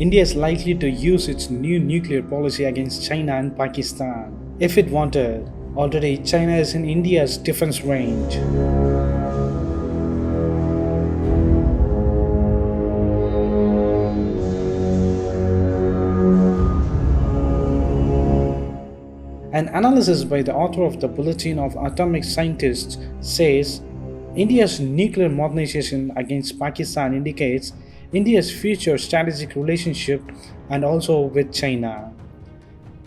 India is likely to use its new nuclear policy against China and Pakistan if it wanted. Already, China is in India's defense range. An analysis by the author of the Bulletin of Atomic Scientists says India's nuclear modernization against Pakistan indicates India's future strategic relationship and also with China.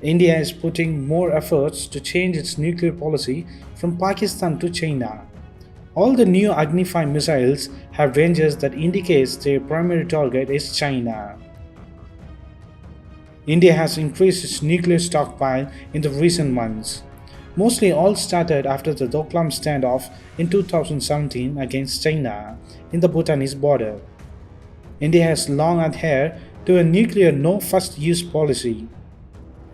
India is putting more efforts to change its nuclear policy from Pakistan to China. All the new Agni 5 missiles have ranges that indicates their primary target is China. India has increased its nuclear stockpile in the recent months. Mostly all started after the Doklam standoff in 2017 against China in the Bhutanese border. India has long adhered to a nuclear no first use policy,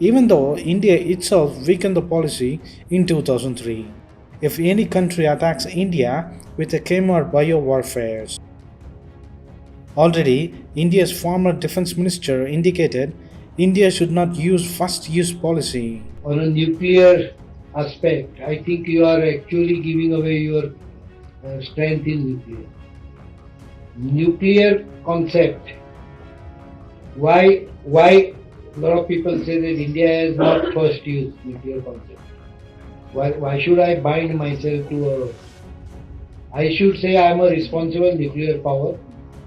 even though India itself weakened the policy in 2003. If any country attacks India with a chem or biowarfare. Already, India's former defense minister indicated India should not use first use policy. On a nuclear aspect, I think you are actually giving away your strength in nuclear. Nuclear concept. Why a lot of people say that India has not first use nuclear concept? Why should I bind myself to I should say I am a responsible nuclear power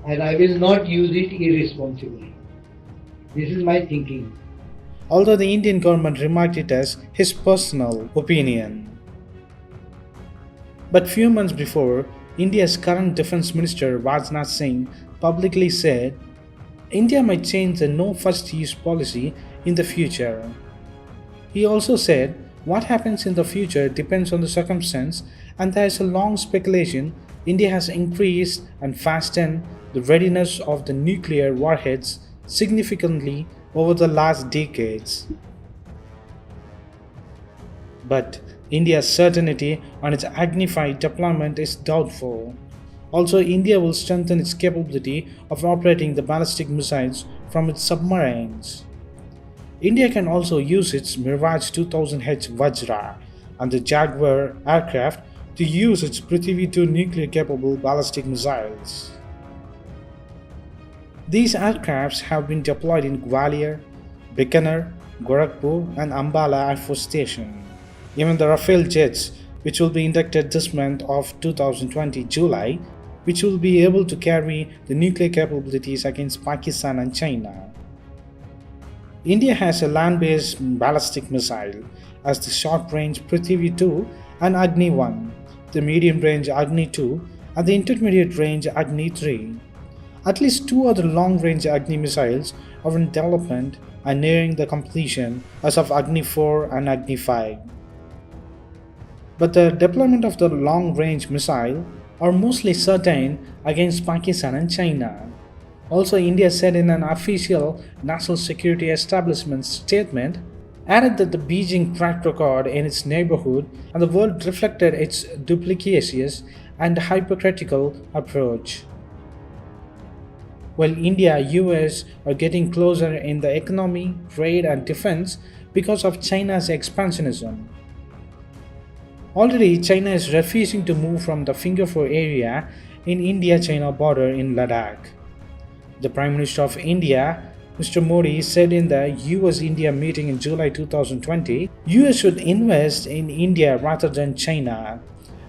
and I will not use it irresponsibly. This is my thinking. Although the Indian government remarked it as his personal opinion. But few months before, India's current defense minister Rajnath Singh publicly said India might change the no first use policy in the future. He also said what happens in the future depends on the circumstance and there is a long speculation India has increased and fastened the readiness of the nuclear warheads significantly over the last decades. But India's certainty on its Agni 5 deployment is doubtful. Also, India will strengthen its capability of operating the ballistic missiles from its submarines. India can also use its Mirage 2000H Vajra and the Jaguar aircraft to use its Prithvi 2 nuclear-capable ballistic missiles. These aircrafts have been deployed in Gwalior, Bikaner, Gorakhpur and Ambala Air Force Station. Even the Rafale jets, which will be inducted this month of 2020 July, which will be able to carry the nuclear capabilities against Pakistan and China. India has a land-based ballistic missile as the short-range Prithvi 2 and Agni 1, the medium-range Agni 2 and the intermediate-range Agni 3. At least two other long-range Agni missiles are in development and nearing the completion as of Agni 4 and Agni 5. But the deployment of the long-range missile are mostly certain against Pakistan and China. Also, India said in an official national security establishment statement, added that the Beijing track record in its neighborhood and the world reflected its duplicitous and hypocritical approach. While India and US are getting closer in the economy, trade and defense because of China's expansionism. Already, China is refusing to move from the Finger Four area in India-China border in Ladakh. The Prime Minister of India, Mr. Modi, said in the US-India meeting in July 2020, US should invest in India rather than China,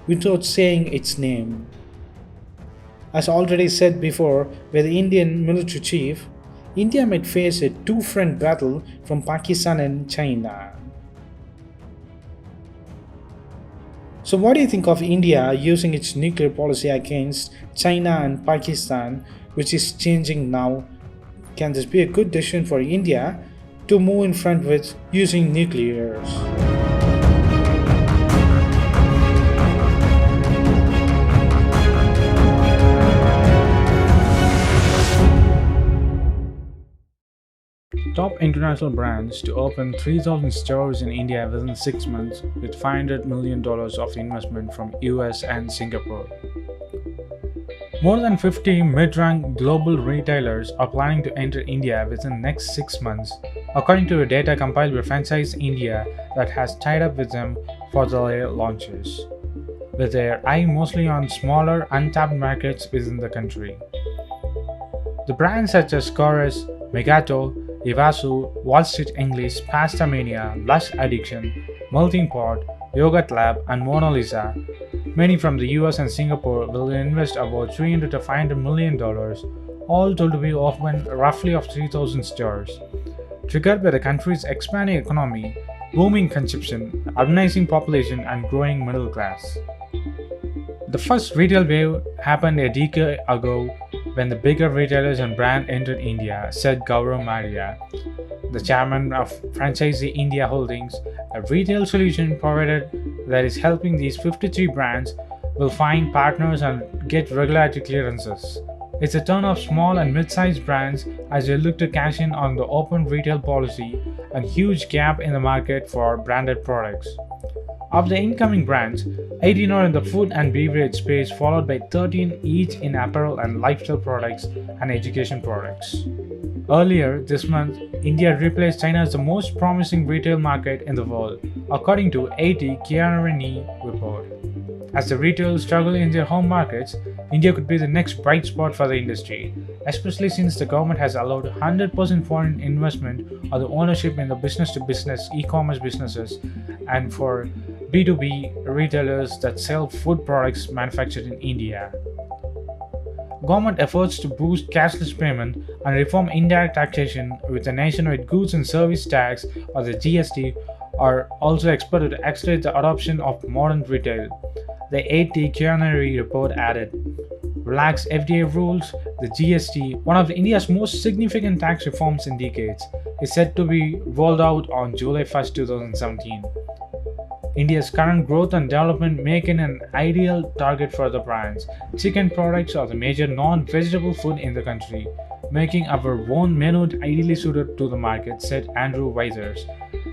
without saying its name. As already said before by the Indian military chief, India might face a two-front battle from Pakistan and China. So what do you think of India using its nuclear policy against China and Pakistan, which is changing now? Can this be a good decision for India to move in front with using nuclears? Top international brands to open 3,000 stores in India within 6 months with $500 million of investment from US and Singapore. More than 50 mid-rank global retailers are planning to enter India within the next 6 months, according to data compiled by Franchise India that has tied up with them for their launches, with their eye mostly on smaller, untapped markets within the country. The brands such as Chorus, Megato, Ivasu, Wall Street English, Pasta Mania, Lush Addiction, Melting Pot, Yogurt Lab, and Mona Lisa, many from the US and Singapore, will invest about $300 to $500 million, all told to be open roughly of 3,000 stores. Triggered by the country's expanding economy, booming consumption, urbanizing population, and growing middle class. The first retail wave happened a decade ago when the bigger retailers and brands entered India, said Gaurav Maria, the chairman of Franchisee India Holdings, a retail solution provider that is helping these 53 brands will find partners and get regulatory clearances. It's a turn of small and mid-sized brands as they look to cash in on the open retail policy and huge gap in the market for branded products. Of the incoming brands, 18 are in the food and beverage space, followed by 13 each in apparel and lifestyle products and education products. Earlier this month, India replaced China as the most promising retail market in the world, according to AT Kearney report. As the retailers struggle in their home markets, India could be the next bright spot for the industry, especially since the government has allowed 100% foreign investment or the ownership in the business-to-business e-commerce businesses and for B2B retailers that sell food products manufactured in India. Government efforts to boost cashless payment and reform indirect taxation with the nationwide goods and service tax or the GST are also expected to accelerate the adoption of modern retail. The AT Kearney report added, relaxed FDA rules, the GST, one of India's most significant tax reforms in decades, is set to be rolled out on July 1, 2017. India's current growth and development make it an ideal target for the brands. Chicken products are the major non-vegetable food in the country, making our own menu ideally suited to the market, said Andrew Withers,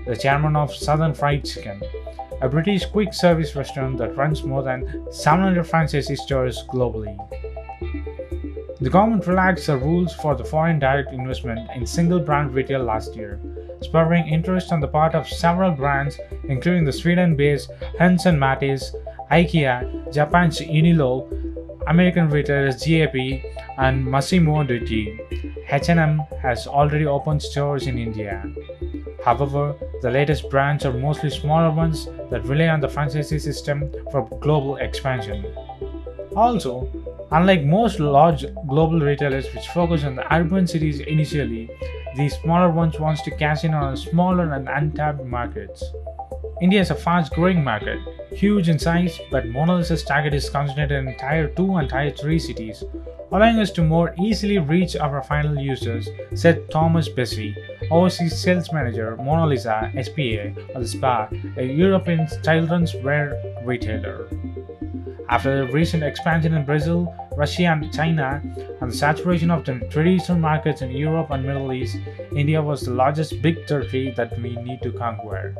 the chairman of Southern Fried Chicken, a British quick service restaurant that runs more than 700 franchisee stores globally. The government relaxed the rules for the foreign direct investment in single brand retail last year, spurring interest on the part of several brands including the Sweden-based Hans & Mattis, IKEA, Japan's Unilo, American retailers GAP, and Massimo Dutti. H&M has already opened stores in India. However, the latest brands are mostly smaller ones that rely on the franchisee system for global expansion. Also, unlike most large global retailers which focus on the urban cities initially, these smaller ones want to cash in on smaller and untapped markets. India is a fast-growing market, huge in size, but Mona Lisa's target is concentrated in Tier 2 and Tier 3 cities, allowing us to more easily reach our final users, said Thomas Bessie, overseas sales manager, Mona Lisa SPA, or the SPA, a European children's wear retailer. After the recent expansion in Brazil, Russia and China, and the saturation of the traditional markets in Europe and Middle East, India was the largest big territory that we need to conquer.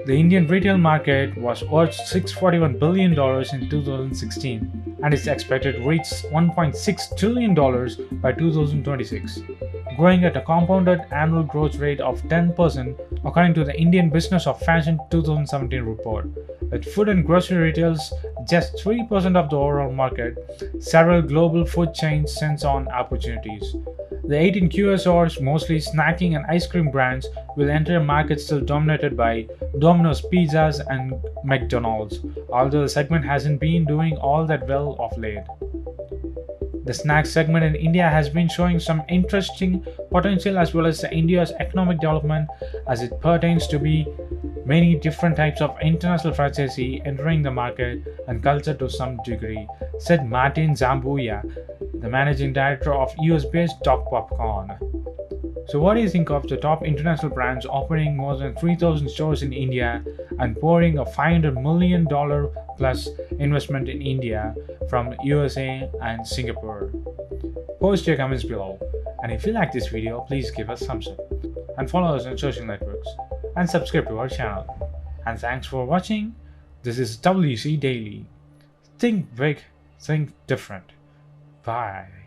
The Indian retail market was worth $641 billion in 2016 and is expected to reach $1.6 trillion by 2026, growing at a compounded annual growth rate of 10% according to the Indian Business of Fashion 2017 report. With food and grocery retails just 3% of the overall market, several global food chains sense on opportunities. The 18 QSRs, mostly snacking and ice cream brands, will enter a market still dominated by Domino's Pizzas and McDonald's, although the segment hasn't been doing all that well of late. The snack segment in India has been showing some interesting potential as well as India's economic development as it pertains to be many different types of international franchisee entering the market and culture to some degree, said Martin Zambuya, the managing director of US-based Top Popcorn. So what do you think of the top international brands opening more than 3,000 stores in India and pouring a $500 million plus investment in India from USA and Singapore? Post your comments below, and if you like this video, please give us thumbs up and follow us on social networks and subscribe to our channel. And thanks for watching. This is WC Daily. Think big, think different. Bye.